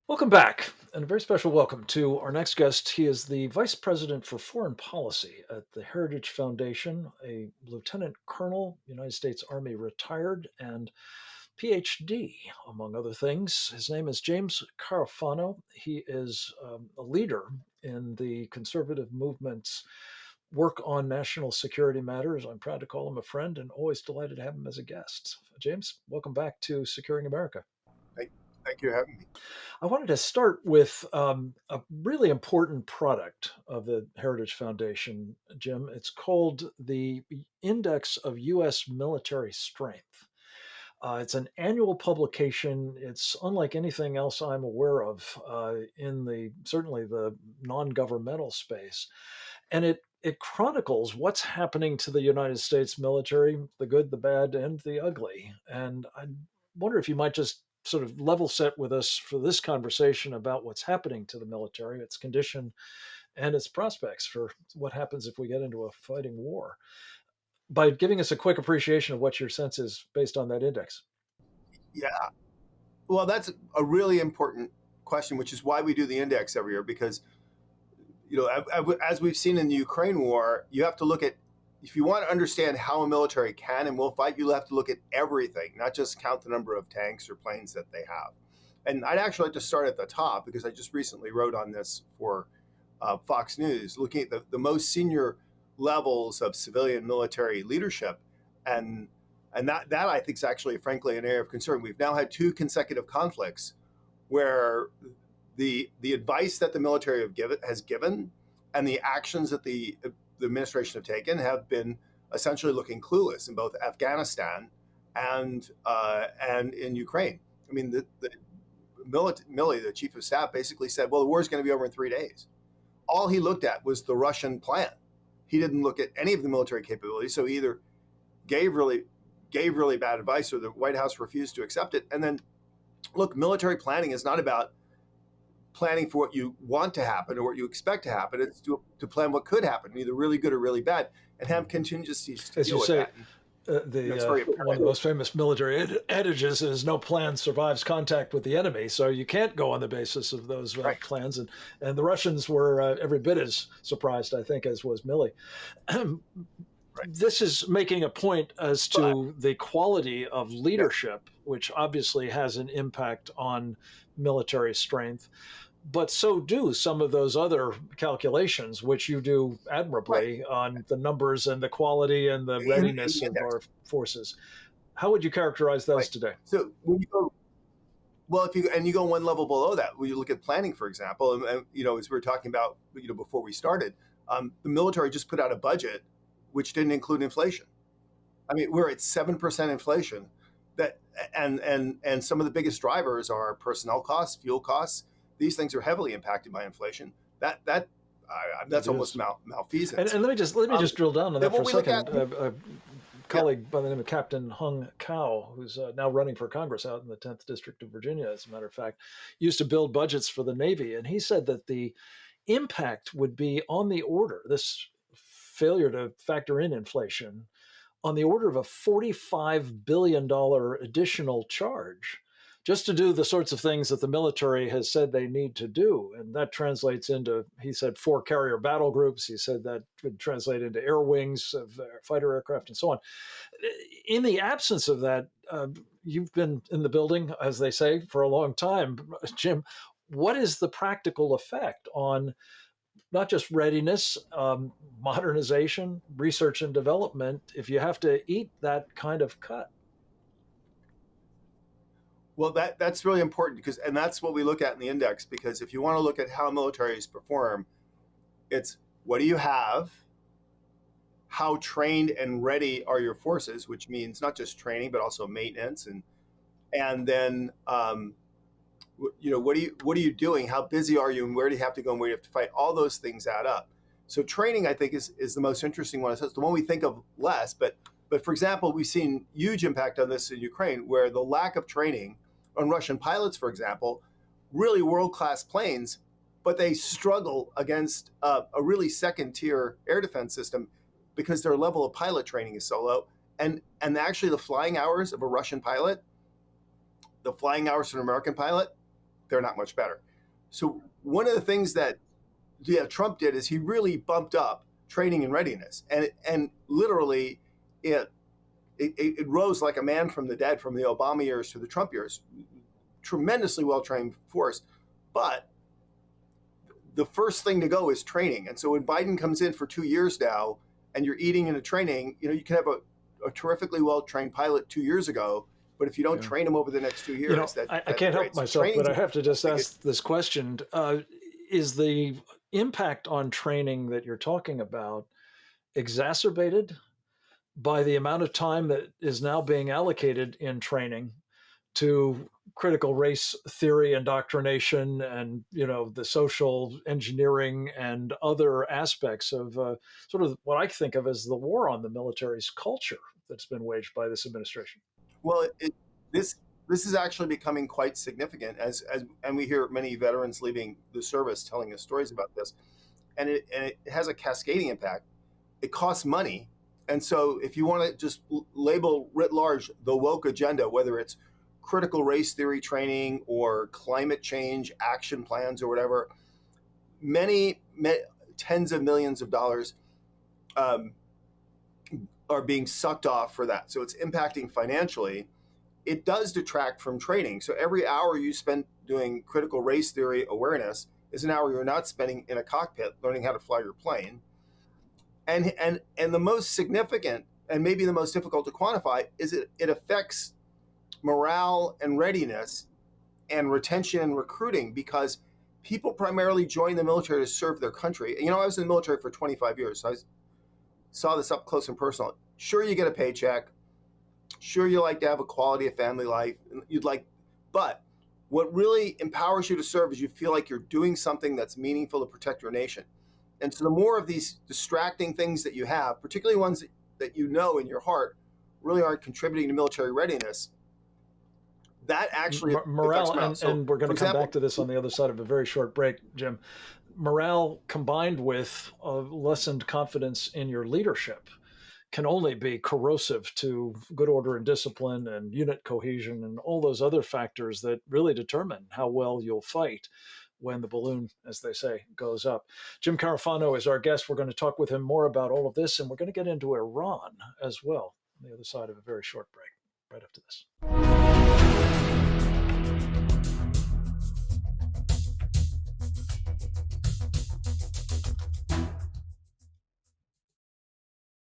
Welcome back, and a very special welcome to our next guest. He is the Vice President for Foreign Policy at the Heritage Foundation, a Lieutenant Colonel, United States Army retired, and PhD, among other things. His name is James Carafano. He is a leader in the conservative movement's work on national security matters. I'm proud to call him a friend and always delighted to have him as a guest. James, welcome back to Securing America. Thank, thank you for having me. I wanted to start with a really important product of the Heritage Foundation, Jim. It's called the Index of U.S. Military Strength. It's an annual publication. It's unlike anything else I'm aware of in the certainly the non-governmental space, and it chronicles what's happening to the United States military, the good, the bad, and the ugly. And I wonder if you might just sort of level set with us for this conversation about what's happening to the military, its condition, and its prospects for what happens if we get into a fighting war by giving us a quick appreciation of what your sense is based on that index. Yeah, well, that's a really important question, which is why we do the index every year. Because as we've seen in the Ukraine war, you have to look at if you want to understand how a military can and will fight, you'll have to look at everything, not just count the number of tanks or planes that they have. And I'd actually like to start at the top because I just recently wrote on this for Fox News, looking at the most senior levels of civilian military leadership, and that I think is actually, frankly, an area of concern. We've now had two consecutive conflicts where the advice that the military has given and the actions that the administration have taken have been essentially looking clueless in both Afghanistan and in Ukraine. I mean, the Milley, the chief of staff, basically said, "Well, the war is going to be over in 3 days." All he looked at was the Russian plan. He didn't look at any of the military capabilities. So he either gave really bad advice, or the White House refused to accept it. And then, look, military planning is not about planning for what you want to happen or what you expect to happen. It's to plan what could happen, either really good or really bad, and have contingencies to As you deal with say, that. And, the it's very one of the apparent. most famous military adages is "No plan survives contact with the enemy." So you can't go on the basis of those Right. plans, and the Russians were every bit as surprised, I think, as was Milley. Right. This is making a point as But to the quality of yeah, leadership, which obviously has an impact on military strength. But so do some of those other calculations, which you do right. admirably on the numbers and the quality and the In readiness the of index, our forces. How would you characterize those right. today? So when you go well, if you go one level below that, when you look at planning, for example, and as we were talking about, before we started, the military just put out a budget which didn't include inflation. I mean, we're at 7% inflation. That and some of the biggest drivers are personnel costs, fuel costs. These things are heavily impacted by inflation. That's It almost is. And, malfeasance. and let me just drill down on Then that for when a we look at second. A yeah, colleague by the name of Captain Hung Kao, who's now running for Congress out in the 10th District of Virginia, as a matter of fact, used to build budgets for the Navy. And he said that the impact would be on the order, this failure to factor in inflation, on the order of a $45 billion additional charge just to do the sorts of things that the military has said they need to do. And that translates into, he said, 4 carrier battle groups. He said that would translate into air wings of fighter aircraft and so on. In the absence of that, you've been in the building, as they say, for a long time, Jim. What is the practical effect on not just readiness, modernization, research and development, if you have to eat that kind of cut? well, that's really important because, and that's what we look at in the index. Because if you want to look at how militaries perform, it's what do you have, how trained and ready are your forces, which means not just training but also maintenance, and then what are you doing, how busy are you, and where do you have to go and where do you have to fight. All those things add up. So training, I think, is the most interesting one. It's the one we think of less, but for example, we've seen huge impact on this in Ukraine, where the lack of training on Russian pilots, for example, really world-class planes, but they struggle against a really second-tier air defense system because their level of pilot training is so low. And actually, the flying hours of a Russian pilot, the flying hours of an American pilot they're not much better. So one of the things that Trump did is he really bumped up training and readiness, and literally it, it rose like a man from the dead from the Obama years to the Trump years. Tremendously well trained force, but the first thing to go is training. And so when Biden comes in for 2 years now, and you're eating into training, you can have a terrifically well trained pilot 2 years ago, but if you don't Yeah. train them over the next 2 years, I can't help myself, but I have to just biggest. ask this question. Is the impact on training that you're talking about exacerbated by the amount of time that is now being allocated in training to critical race theory indoctrination and the social engineering and other aspects of sort of what I think of as the war on the military's culture that's been waged by this administration? Well, this this is actually becoming quite significant as and we hear many veterans leaving the service telling us stories about this, and it has a cascading impact. It costs money, and so if you want to just label writ large the woke agenda, whether it's critical race theory training or climate change action plans or whatever, many tens of millions of dollars um, are being sucked off for that. So it's impacting financially. It does detract from training. So every hour you spend doing critical race theory awareness is an hour you're not spending in a cockpit learning how to fly your plane. And the most significant and maybe the most difficult to quantify is it affects morale and readiness and retention and recruiting, because people primarily join the military to serve their country. I was in the military for 25 years, so I saw this up close and personal. Sure, you get a paycheck. Sure, you like to have a quality of family life. But what really empowers you to serve is you feel like you're doing something that's meaningful to protect your nation. And so the more of these distracting things that you have, particularly ones that in your heart really aren't contributing to military readiness, that actually affects Morale, morale. and we're going for to come back example, to this on the other side of a very short break, Jim. Morale combined with a lessened confidence in your leadership can only be corrosive to good order and discipline and unit cohesion and all those other factors that really determine how well you'll fight when the balloon, as they say, goes up. Jim Carafano is our guest. We're going to talk with him more about all of this, and we're going to get into Iran as well on the other side of a very short break, right after this.